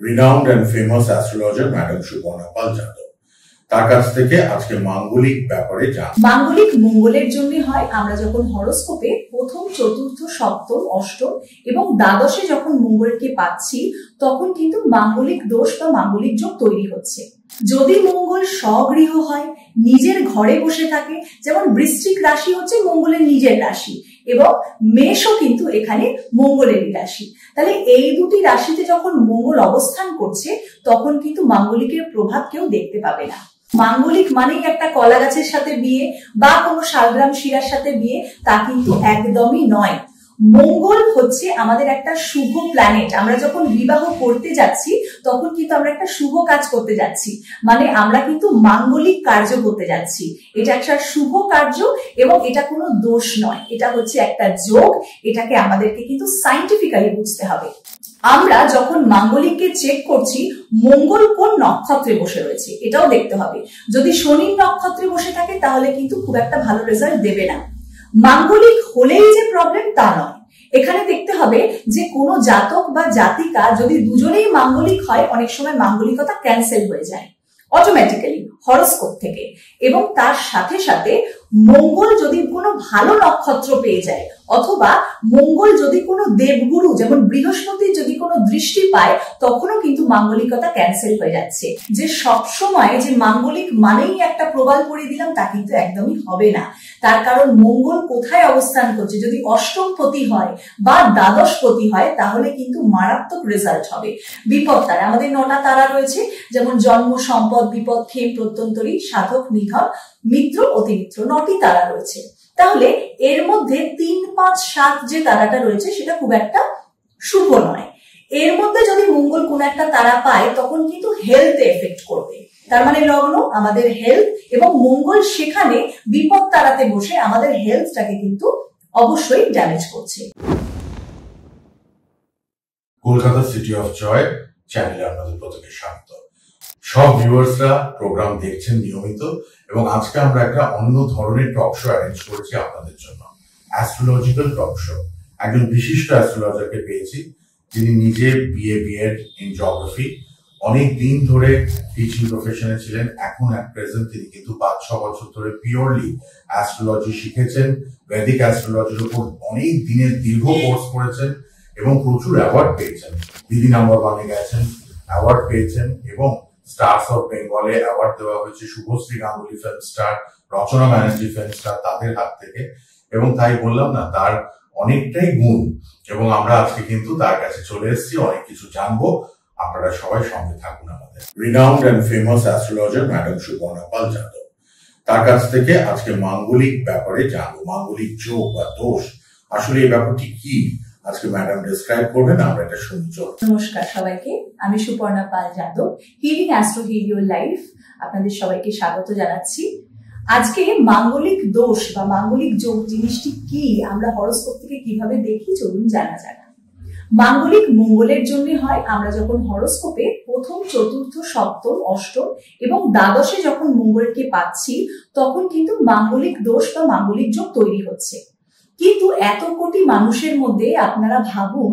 renowned and famous astrologer Madam Suparna Pal Jadhav। তার কাছ থেকে আজকে মাঙ্গলিক ব্যাপারে জানব। মাঙ্গলিক মঙ্গলের জন্য হয় আমরা যখন হরোস্কোপে প্রথম, চতুর্থ, সপ্তম, অষ্টম এবং দ্বাদশে যখন মঙ্গলকে পাচ্ছি তখন কিন্তু মাঙ্গলিক দোষ বা মাঙ্গলিক যোগ তৈরি হচ্ছে। যদি মঙ্গল স্বগৃহ হয়, নিজের ঘরে বসে থাকে, যেমন বৃশ্চিক রাশি হচ্ছে মঙ্গলের নিজের রাশি এবং মেষও কিন্তু এখানে মঙ্গলেরই রাশি, তাহলে এই দুটি রাশিতে যখন মঙ্গল অবস্থান করছে তখন কিন্তু মাঙ্গলিকের প্রভাব কেউ দেখতে পাবে না। মাঙ্গলিক মানেই একটা কলা গাছের সাথে বিয়ে বা কোনো শালগ্রাম শিরার সাথে বিয়ে, তা কিন্তু একদমই নয়। মঙ্গল হচ্ছে আমাদের একটা শুভ প্ল্যানেট। আমরা যখন বিবাহ করতে যাচ্ছি তখন কিন্তু আমরা একটা শুভ কাজ করতে যাচ্ছি, মানে আমরা কিন্তু মাঙ্গলিক কার্য করতে যাচ্ছি। এটা একটা শুভ কার্য এবং এটা কোনো দোষ নয়, এটা হচ্ছে একটা যোগ। এটাকে আমাদেরকে কিন্তু সায়েন্টিফিক্যালি বুঝতে হবে। আমরা যখন মাঙ্গলিককে চেক করছি মঙ্গল কোন নক্ষত্রে বসে রয়েছে এটাও দেখতে হবে। যদি শনির নক্ষত্রে বসে থাকে তাহলে কিন্তু খুব একটা ভালো রেজাল্ট দেবে না। মাঙ্গলিক হলেই যে প্রবলেম তা নয়, এখানে দেখতে হবে যে কোনো জাতক বা জাতিকা যদি দুজনেই মাঙ্গলিক হয় অনেক সময় মাঙ্গলিকতা ক্যান্সেল হয়ে যায় অটোমেটিক্যালি হরোস্কোপ থেকে, এবং তার সাথে সাথে মঙ্গল যদি কোনো ভালো নক্ষত্র পেয়ে যায় অথবা মঙ্গল যদি কোনো দেবগুরু যেমন বৃহস্পতি যদি কোনো দৃষ্টি পায় তখনও কিন্তু মাঙ্গলিকতা ক্যান্সেল হয়ে যাচ্ছে। যে সবসময় যে মাঙ্গলিক মানেই একটা প্রবাল পড়িয়ে দিলাম তা কিন্তু একদমই হবে না। তার কারণ মঙ্গল কোথায় অবস্থান করছে, যদি অষ্টমপতি হয় বা দ্বাদশপতি হয় তাহলে কিন্তু মারাত্মক রেজাল্ট হবে। বিপদ তারা, আমাদের 9টা তারা রয়েছে, যেমন জন্ম, সম্পদ, বিপদ, ক্ষেম, প্রত্যন্তরী, সাধক, নিধন, মিত্র, অতিমিত্র, 9টি তারা রয়েছে। তাহলে এর মধ্যে 3, 5, 7 যে তারাটা রয়েছে সেটা খুব একটা শুভ নয়। এর মধ্যে যদি মঙ্গল কোন একটা তারা পায় তখন কিন্তু হেলথে এফেক্ট করবে। তার মানে লগ্ন আমাদের হেলথ এবং মঙ্গল সেখানে বিপদ তারাতে বসে আমাদের হেলথটাকে কিন্তু অবশ্যই ড্যামেজ করছে। কলকাতা সিটি অফ জয় চ্যানেলে আপনাদের প্রত্যেকে স্বাগত। সব ভিউয়ার্সরা প্রোগ্রাম দেখছেন নিয়মিত এবং আজকে আমরা একটা অন্য ধরনের টক শো অ্যারেঞ্জ করেছি আপনাদের জন্য, অ্যাস্ট্রোলজিক্যাল টক শো। একজন বিশিষ্ট অ্যাস্ট্রোলজারকে পেয়েছি যিনি নিজে বিএড ইন জিওগ্রাফি, অনেক দিন ধরে টিচিং প্রফেশনে ছিলেন। এখন অ্যাট প্রেজেন্ট তিনি কিন্তু 5-6 বছর ধরে পিওরলি অ্যাস্ট্রোলজি শিখেছেন, বৈদিক অ্যাস্ট্রোলজির উপর অনেক দিনের দীর্ঘ কোর্স করেছেন এবং প্রচুর অ্যাওয়ার্ড পেয়েছেন। দিদি নাম্বার 1-এ গেছেন, অ্যাওয়ার্ড পেয়েছেন এবং স্টার্স অফ বেঙ্গলে অ্যাওয়ার্ড দেওয়া হয়েছে শুভশ্রী গাঙ্গুলি ফিল্ম স্টার, রচনা ব্যানার্জি ফিল্ম স্টার, তাদের হাত থেকে। এবং তাই বললাম না, তার অনেকটাই গুণ এবং আমরা আজকে কিন্তু তার কাছে চলে এসেছি, অনেক কিছু জানবো। আপনারা সবাই সঙ্গে থাকুন আমাদের। Renowned and famous astrologer madam Suparna Pal Yadav, তার কাছ থেকে আজকে মাঙ্গলিক ব্যাপারে জানবো। মাঙ্গলিক যোগ বা দোষ, আসলে এই ব্যাপারটি কি আজকে ম্যাডাম ডেসক্রাইব করবেন, আমরা এটা শুনছি। নমস্কার সবাইকে, আমি সুপর্ণা পাল যাদব, হিলিং অ্যাস্ট্রো হিলিও লাইফ। আপনাদের সবাইকে স্বাগত জানাচ্ছি। আজকে মাঙ্গলিক দোষ বা মাঙ্গলিক যোগ জিনিসটি কি, আমরা হরোস্কোপ থেকে কিভাবে দেখি চলুন জানা যাক। মাঙ্গলিক মঙ্গলের জন্য হয় আমরা যখন হরোস্কোপে প্রথম, চতুর্থ, সপ্তম, অষ্টম এবং দ্বাদশে যখন মঙ্গলকে পাচ্ছি তখন কিন্তু মাঙ্গলিক দোষ বা মাঙ্গলিক যোগ তৈরি হচ্ছে। কিন্তু এত কোটি মানুষের মধ্যে আপনারা ভাবুন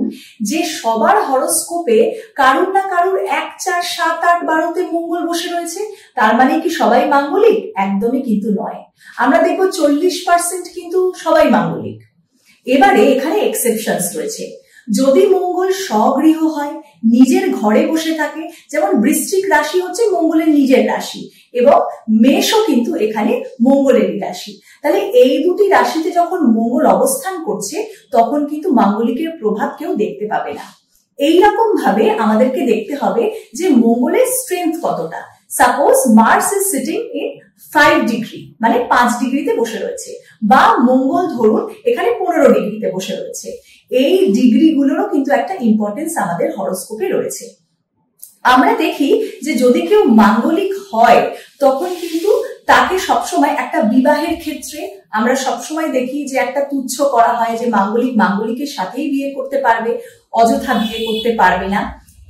যে সবার হরোস্কোপে কারুর না কারুর 1, 4, 7, 8, 12-তে মঙ্গল বসে রয়েছে, তার মানে কি সবাই মাঙ্গলিক? একদমই কিন্তু নয়। আমরা দেখবো 40% কিন্তু সবাই মাঙ্গলিক। এবারে এখানে এক্সেপশনস রয়েছে। যদি মঙ্গল স্বগৃহ হয়, নিজের ঘরে বসে থাকে, যেমন বৃশ্চিক রাশি হচ্ছে মঙ্গলের নিজের রাশি এবং মেষও কিন্তু এখানে মঙ্গলেরই রাশি, তাহলে এই দুটি রাশিতে যখন মঙ্গল অবস্থান করছে তখন কিন্তু মাঙ্গলিকের প্রভাব কেউ দেখতে পাবে না। এইরকম ভাবে আমাদেরকে দেখতে হবে যে মঙ্গলের স্ট্রেংথ কতটা। Suppose Mars is sitting in 5 degree, মানে 5 ডিগ্রিতে বসে রয়েছে, বা মঙ্গল ধরুন এখানে 15 ডিগ্রিতে বসে রয়েছে। এই ডিগ্রিগুলোরও কিন্তু একটা ইম্পর্টেন্স আমাদের হরোস্কোপে রয়েছে। আমরা দেখি যে যদি কেউ মাঙ্গলিক হয় তখন কিন্তু তাকে সবসময় একটা বিবাহের ক্ষেত্রে আমরা সবসময় দেখি যে একটা তুচ্ছ করা হয় যে মাঙ্গলিকের সাথেই বিয়ে করতে পারবে, অযথা বিয়ে করতে পারবে না।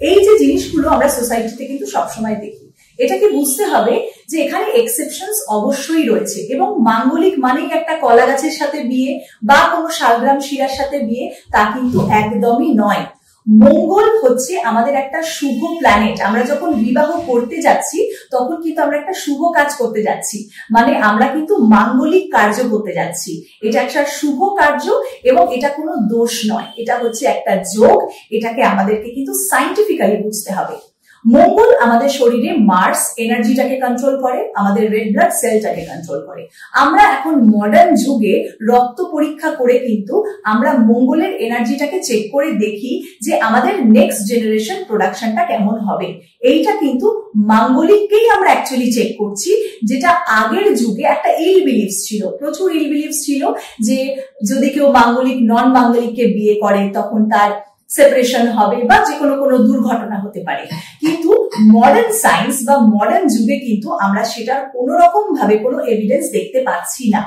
এই যে জিনিসগুলো আমরা সোসাইটিতে কিন্তু সবসময় দেখি। এটাকে বুঝতে হবে যে এখানে এক্সেপশনস অবশ্যই রয়েছে এবং মাঙ্গলিক মানেই একটা কলা গাছের সাথে বিয়ে বা কোনো শালগ্রাম শিরার সাথে বিয়ে, তা কিন্তু একদমই নয়। মঙ্গল হচ্ছে আমাদের একটা শুভ প্ল্যানেট। আমরা যখন বিবাহ করতে যাচ্ছি তখন কিন্তু আমরা একটা শুভ কাজ করতে যাচ্ছি, মানে আমরা কিন্তু মাঙ্গলিক কার্য করতে যাচ্ছি। এটা একটা শুভ কার্য এবং এটা কোনো দোষ নয়, এটা হচ্ছে একটা যোগ। এটাকে আমাদেরকে কিন্তু সায়েন্টিফিক্যালি বুঝতে হবে। মঙ্গল আমাদের শরীরে মার্স এনার্জিটাকে কন্ট্রোল করে, আমাদের রেড ব্লাড সেলটাকে কন্ট্রোল করে। আমরা এখন মডার্ন যুগে রক্ত পরীক্ষা করে কিন্তু আমরা মঙ্গলের এনার্জিটাকে চেক করে দেখি যে আমাদের নেক্সট জেনারেশন প্রোডাকশনটা কেমন হবে। এইটা কিন্তু মাঙ্গলিককেই আমরা অ্যাকচুয়ালি চেক করছি, যেটা আগের যুগে একটা ইল বিলিভস ছিল, প্রচুর ইল বিলিভস ছিল যে যদি কেউ মাঙ্গলিক নন মাঙ্গলিককে বিয়ে করে তখন তার সেপারেশন হবে বা যে কোনো দুর্ঘটনা হতে পারে। কিন্তু মডার্ন সায়েন্স বা মডার্ন যুগে কিন্তু আমরা সেটার কোনো রকম ভাবে কোনো এভিডেন্স দেখতে পাচ্ছি না।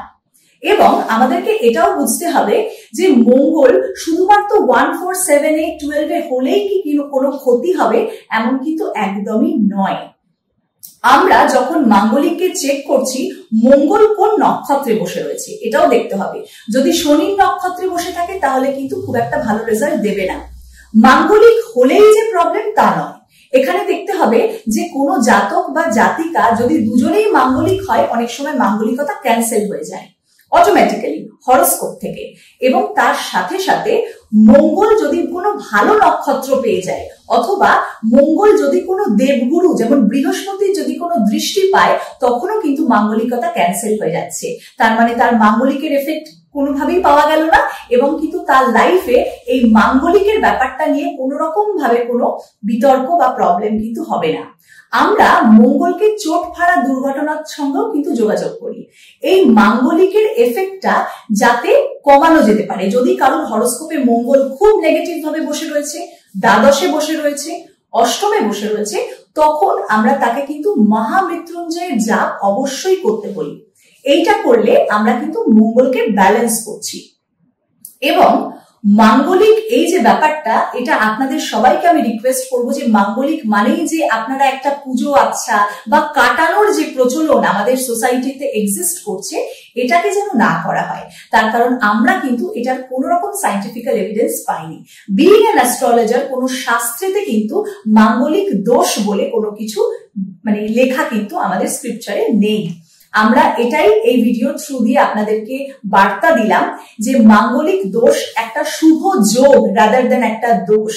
এবং আমাদেরকে এটাও বুঝতে হবে যে মঙ্গল শুধুমাত্র 1, 4, 7, 8, 12 হলেই কি কোনো ক্ষতি হবে এমন কিন্তু একদমই নয়। আমরা যখন মাঙ্গলিককে চেক করছি মঙ্গল কোন নক্ষত্রে বসে রয়েছে এটাও দেখতে হবে। যদি শনির নক্ষত্রে বসে থাকে তাহলে কিন্তু খুব একটা ভালো রেজাল্ট দেবে না। মাঙ্গলিক হলেই যে প্রবলেম তা নয়, এখানে দেখতে হবে যে কোনো জাতক বা জাতিকা যদি দুজনেই মাঙ্গলিক হয় অনেক সময় মাঙ্গলিকতা ক্যান্সেল হয়ে যায় অটোমেটিক্যালি হরোস্কোপ থেকে। এবং তার সাথে সাথে মঙ্গল যদি কোনো ভালো নক্ষত্র পেয়ে যায় অথবা মঙ্গল যদি কোনো দেবগুরু যেমন বৃহস্পতির যদি কোনো দৃষ্টি পায় তখনও কিন্তু মাঙ্গলিকতা ক্যান্সেল হয়ে যাচ্ছে। তার মানে তার মাঙ্গলিকের এফেক্ট কোনোভাবেই পাওয়া গেল না এবং কিন্তু তার লাইফে এই মাঙ্গলিকের ব্যাপারটা নিয়ে কোনো রকম ভাবে কোনো বিতর্ক বা প্রবলেম কিন্তু হবে না। আমরা মঙ্গলকে চোট ফাড়া দুর্ঘটনার সঙ্গেও কিন্তু যোগাযোগ করি। এই মাঙ্গলিকের এফেক্টটা যাতে কমানো যেতে পারে, যদি কারোর হরোস্কোপে মঙ্গল খুব নেগেটিভ ভাবে বসে রয়েছে, দ্বাদশে বসে রয়েছে, অষ্টমে বসে রয়েছে, তখন আমরা তাকে কিন্তু মহামৃত্যুঞ্জয়ের জাপ অবশ্যই করতে বলি। এইটা করলে আমরা কিন্তু মঙ্গলকে ব্যালেন্স করছি। এবং মাঙ্গলিক এই যে ব্যাপারটা, এটা আপনাদের সবাইকে আমি রিকোয়েস্ট করবো যে মাঙ্গলিক মানেই যে আপনারা একটা পুজো আচ্ছা বা কাটানোর যে প্রচলন আমাদের সোসাইটিতে এক্সিস্ট করছে এটাকে যেন না করা হয়। তার কারণ আমরা কিন্তু এটার কোনো রকম সায়েন্টিফিক্যাল এভিডেন্স পাইনি। বিইং অ্যান অ্যাস্ট্রোলজার কোনো শাস্ত্রেতে কিন্তু মাঙ্গলিক দোষ বলে কোনো কিছু মানে লেখা কিন্তু আমাদের স্ক্রিপচারে নেই। আমরা এটাই এই ভিডিও থ্রু দিয়ে আপনাদেরকে বার্তা দিলাম যে মাঙ্গলিক দোষ একটা শুভ যোগ রাদার দেন একটা দোষ।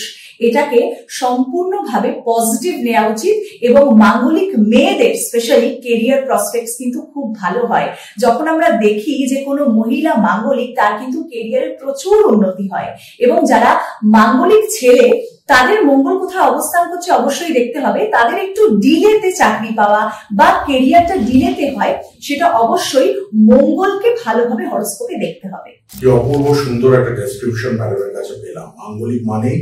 এটাকে সম্পূর্ণভাবে পজিটিভ নেওয়া উচিত এবং মাঙ্গলিক মেয়েদের স্পেশালি কেরিয়ার প্রসপেক্টস কিন্তু খুব ভালো হয়। যখন আমরা দেখি যে কোনো মহিলা মাঙ্গলিক তার কিন্তু কেরিয়ারে প্রচুর উন্নতি হয় এবং যারা মাঙ্গলিক ছেলে তাদের মঙ্গল কোথায় অবস্থান করছে অবশ্যই দেখতে হবে। তাদের একটু ডিলেতে চাকরি পাওয়া বা কেরিয়ারটা ডিলেতে হয় সেটা অবশ্যই মঙ্গলকে ভালোভাবে হরোস্কোপে দেখতে হবে। কি অপূর্ব সুন্দর একটা ডেসক্রিপশন ম্যাডামের কাছে পেলাম। মাঙ্গলিক মানেই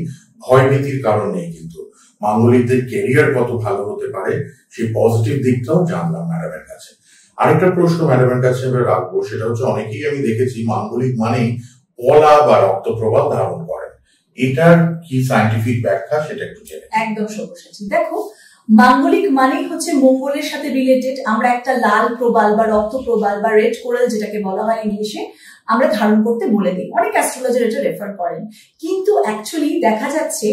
ভয়ভীতির কারণ নেই, কিন্তু মাঙ্গলিকদের কেরিয়ার কত ভালো হতে পারে সেই পজিটিভ দিকটাও জানলাম ম্যাডামের কাছে। আরেকটা প্রশ্ন ম্যাডামের কাছে এবার রাখবো, সেটা হচ্ছে অনেকেই আমি দেখেছি মাঙ্গলিক মানেই পলা বা রক্তপ্রবাহ ধারণ করেন, এটার কি সায়েন্টিফিক ব্যাখ্যা সেটা একটু জেনে। একদম সবশেষে দেখো, মাঙ্গলিক মানেই হচ্ছে মঙ্গলের সাথে রিলেটেড। আমরা একটা লাল প্রবাল বা রক্ত প্রবাল বা রেড কোরাল যেটাকে বলা হয় ইংলিশে আমরা ধারণ করতে বলে দিই। অনেক অ্যাস্ট্রোলজার এটা রেফার করেন, কিন্তু অ্যাকচুয়ালি দেখা যাচ্ছে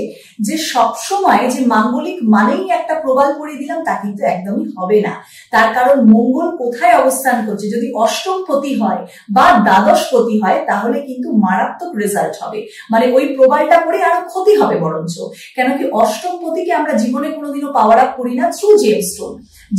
যে সবসময় যে মাঙ্গলিক মানেই একটা প্রবাল পরিয়ে দিলাম তা কিন্তু একদমই হবে না। তার কারণ মঙ্গল কোথায় অবস্থান করছে, যদি অষ্টম পতি হয় বা দ্বাদশ পতি হয় তাহলে কিন্তু মারাত্মক রেজাল্ট হবে, মানে ওই প্রবালটা পরে আরো ক্ষতি হবে বরঞ্চ। কেন কি অষ্টম পতিকে আমরা জীবনে কোনোদিনও পাওয়ার আপ করি না থ্রু জেমস্টোন।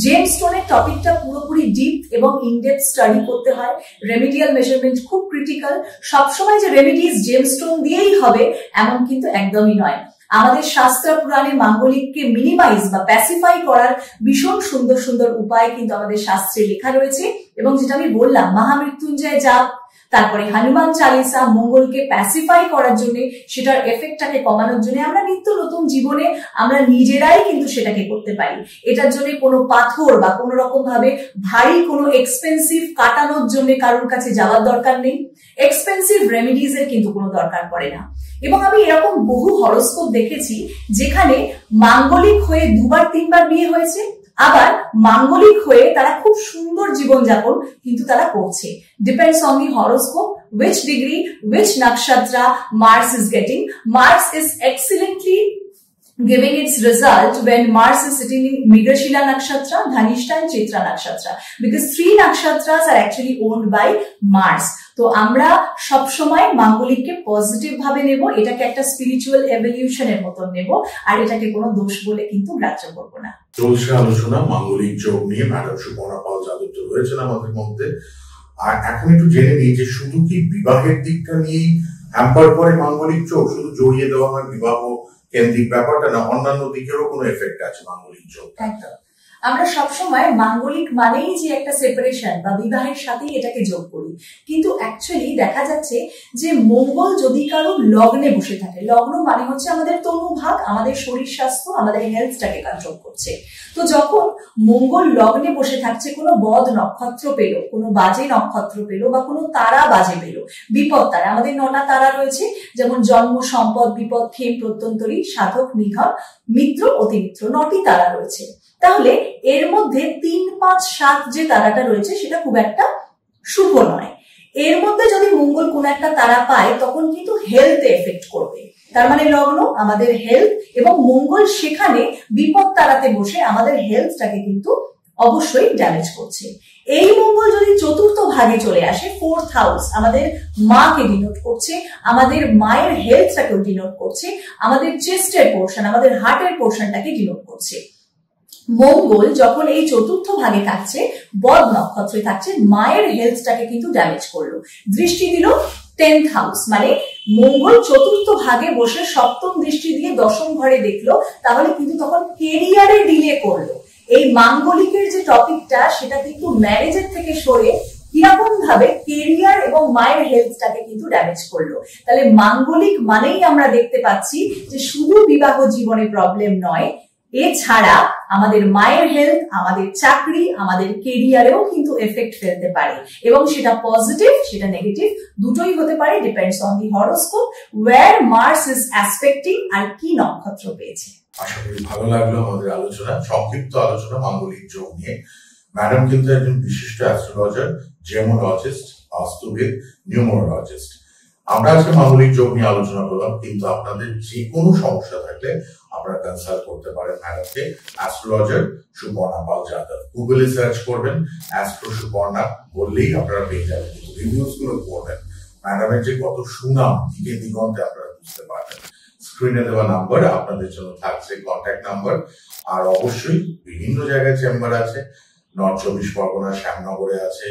জেমস্টোনের টপিকটা পুরোপুরি ডিপ এবং ইনডেপথ স্টাডি করতে হয়। রেমিডিয়াল মেজারমেন্ট খুব ক্রিটিক্যাল। সবসময় যে রেমিডিজ জেমস্টোন দিয়েই হবে এমন কিন্তু একদমই নয়। আমাদের শাস্ত্র পুরাণে মাঙ্গলিককে মিনিমাইজ বা প্যাসিফাই করার ভীষণ সুন্দর সুন্দর উপায় কিন্তু আমাদের শাস্ত্রে লেখা রয়েছে। এবং যেটা আমি বললাম মহামৃত্যুঞ্জয় জাপ, তারপরে হনুমান চালিসা মঙ্গলকে প্যাসিফাই করার জন্য, সেটার এফেক্টটাকে কমানোর জন্য আমরা নিত্য নতুন জীবনে আমরা নিজেরাই কিন্তু সেটাকে করতে পারি। এটার জন্য কোনো পাথর বা কোনো রকম ভাবে ভারী কোনো এক্সপেন্সিভ কাটানোর জন্য কারোর কাছে যাওয়ার দরকার নেই। এক্সপেন্সিভ রেমিডিজ এর কিন্তু কোনো দরকার পড়ে না। এবং আমি এরকম বহু হরোস্কোপ দেখেছি যেখানে মাঙ্গলিক হয়ে 2 বার 3 বার বিয়ে হয়েছে, আবার মাঙ্গলিক হয়ে তারা খুব সুন্দর জীবনযাপন কিন্তু তারা করছে। Depends on the horoscope, which degree, which nakshatra Mars is getting. Mars is excellently giving its result when Mars is sitting in Mrigashila Nakshatra, Dhanishta and Chitra Nakshatra, because 3 nakshatras are actually owned by Mars. তো আমরা সব সময় মাঙ্গলিককে positive ভাবে নেব, এটাকে একটা spiritual এভলিউশনের মতন নেব, আর এটাকে কোনো দোষ বলে কিন্তু গ্রাহ্য করব না। চলছে আলোচনা মাঙ্গলিক যোগ নিয়ে। ম্যাডাম সুপর্ণা পাল যাদব তো রয়েছেন আমাদের মধ্যে। আর এখন একটু জেনে নিই যে শুধু কি বিবাহের দিকটা নিয়েই হ্যাম্পার করে মাঙ্গলিক যোগ, শুধু জড়িয়ে দেওয়া হয় বিবাহ কেন্দ্রিক ব্যাপারটা না, অন্যান্য দিকেরও কোনো এফেক্ট আছে মাঙ্গলিক যোগ? একদম। আমরা সবসময় মাঙ্গলিক মানেই যে একটা সেপারেশন বা বিবাহের সাথেই এটাকে যোগ করি, কিন্তু অ্যাকচুয়ালি দেখা যাচ্ছে যে মঙ্গল যদি কারো লগ্নে বসে থাকে, লগ্ন মানে হচ্ছে আমাদের তনুভাগ, আমাদের শরীর স্বাস্থ্য, আমাদের হেলথটাকে কন্ট্রোল করছে। তো যখন মঙ্গল লগ্নে বসে থাকছে, কোনো বদ নক্ষত্র পেলো, কোনো বাজে নক্ষত্র পেলো বা কোনো তারা বাজে পেলো, বিপদ তারা, আমাদের 9টা তারা রয়েছে, যেমন জন্ম, সম্পদ, বিপদ, ক্ষেম, প্রত্যন্তরী, সাধক, নিধন, মিত্র, অতিমিত্র, 9টি তারা রয়েছে। তাহলে এর মধ্যে 3, 5, 7 যে তারাটা রয়েছে সেটা খুব একটা শুভ নয়। এর মধ্যে যদি মঙ্গল কোন একটা তারা পায় তখন কিন্তু হেলথে এফেক্ট করবে। তার মানে লগ্ন আমাদের হেলথ, এবং মঙ্গল সেখানে বিপদ তারাতে বসে আমাদের হেলথটাকে কিন্তু অবশ্যই ড্যামেজ করছে। এই মঙ্গল যদি 4র্থ ভাগে চলে আসে, 4th হাউস আমাদের মাকে ডিনোট করছে, আমাদের মায়ের হেলথটাকেও ডিনোট করছে, আমাদের চেস্টের পোর্শন, আমাদের হার্টের পোর্শনটাকে ডিনোট করছে। মঙ্গল যখন এই 4র্থ ভাগে থাকছে, বদ নক্ষত্রে থাকছে, মায়ের হেলথটাকে কিন্তু ড্যামেজ করলো। দৃষ্টি দিল 10th হাউস, মানে মঙ্গল 4র্থ ভাগে বসে 7ম দৃষ্টি দিয়ে 10ম ঘরে দেখলো, তাহলে কিন্তু তখন কেরিয়ারে ডিলে করলো। এই মাঙ্গলিকের যে টপিকটা সেটা কিন্তু ম্যারেজের থেকে সরে কিরকম ভাবে কেরিয়ার এবং মায়ের হেলথটাকে কিন্তু ড্যামেজ করলো। তাহলে মাঙ্গলিক মানেই আমরা দেখতে পাচ্ছি যে শুধু বিবাহ জীবনে প্রবলেম নয়, এছাড়া আমাদের মায়ের হেলথ, আমাদের চাকরি, আমাদের কেরিয়ারেও কিন্তু এফেক্ট ফেলতে পারে, এবং সেটা পজিটিভ, সেটা নেগেটিভ, দুটোই হতে পারে। Depends on the horoscope, where Mars is aspecting আর কি নক্ষত্র পেয়েছে। আশা করি ভালো লাগলো আমাদের আলোচনা, সংক্ষিপ্ত আলোচনা মাঙ্গলিক যোগ নিয়ে। ম্যাডাম কিন্তু একজন বিশিষ্ট অ্যাস্ট্রোলজার, জেমোলজিস্ট, বাস্তুবিদ, নিউমোলজিস্ট। আমরা আজকে মাঙ্গলিক যোগ নিয়ে আলোচনা করলাম, কিন্তু আপনাদের যে কোনো সমস্যা থাকলে আপনারা কনসাল্ট করতে পারেন ম্যাডামকে। অ্যাস্ট্রোলজার সুপর্ণা পাল যাদব, গুগলে সার্চ করবেন অ্যাস্ট্রো সুপর্ণা, বললেই আপনারা পেয়ে যাবেন। রিভিউজ গুলো পড়বেন, ম্যাডামের যে কত সুনাম দিকে দিগন্তে আপনারা বুঝতে পারবেন। স্ক্রিনে দেওয়া নাম্বার আপনাদের জন্য থাকছে কন্ট্যাক্ট নাম্বার। আর অবশ্যই বিভিন্ন জায়গায় চেম্বার আছে, নর্থ 24 পরগনা শ্যামনগরে আছে,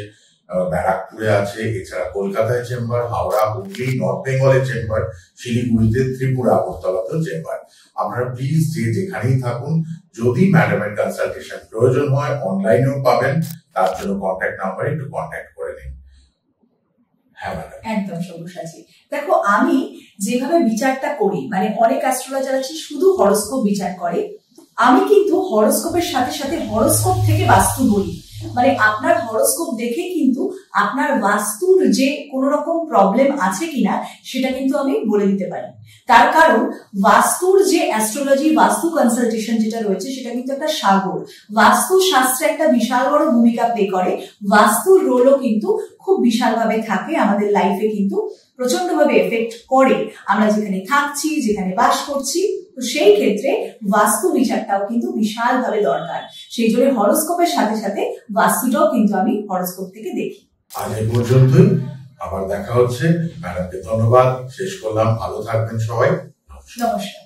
ব্যারাকপুরে আছে, এছাড়া কলকাতায় চেম্বার, হাওড়া, হুগলি, নর্থ বেঙ্গলে চেম্বার, শিলিগুড়িতে, ত্রিপুরা, আগরতলাতেও চেম্বার। আপনারা প্লিজ যে যেখানেই থাকুন, যদি ম্যাডামের কনসালটেশন প্রয়োজন হয় অনলাইনেও পাবেন, তার জন্য কন্ট্যাক্ট নাম্বারে একটু কন্ট্যাক্ট করে নিন। হ্যাঁ ম্যাডাম, একদম সবুজ। দেখো, আমি যেভাবে বিচারটা করি, মানে অনেক অ্যাস্ট্রোলজার আছে শুধু হরোস্কোপ বিচার করে, আমি কিন্তু হরোস্কোপের সাথে সাথে হরোস্কোপ থেকে বাস্তু বলি। মানে আপনার হরোস্কোপ দেখে কিন্তু আপনার বাস্তুর যে কোনো রকম প্রবলেম আছে কিনা সেটা কিন্তু আমি বলে দিতে পারি। তার কারণ বাস্তুর যে অ্যাস্ট্রোলজি, বাস্তু কনসালটেশন যেটা রয়েছে সেটা কিন্তু একটা সাগর। বাস্তু শাস্ত্রে একটা বিশাল বড় ভূমিকা প্লে করে, বাস্তুর রোলও কিন্তু খুব বিশালভাবে থাকে আমাদের লাইফে, কিন্তু প্রচন্ডভাবে এফেক্ট করে আমরা যেখানে থাকছি, যেখানে বাস করছি। তো সেই ক্ষেত্রে বাস্তু বিচারটাও কিন্তু বিশালভাবে দরকার। সেই জন্য হরোস্কোপের সাথে সাথে বাস্তুটাও কিন্তু আমি হরোস্কোপ থেকে দেখি। আজ এই পর্যন্তই, আবার দেখা হচ্ছে। ম্যাডামকে ধন্যবাদ, শেষ করলাম। ভালো থাকবেন সবাই, নমস্কার।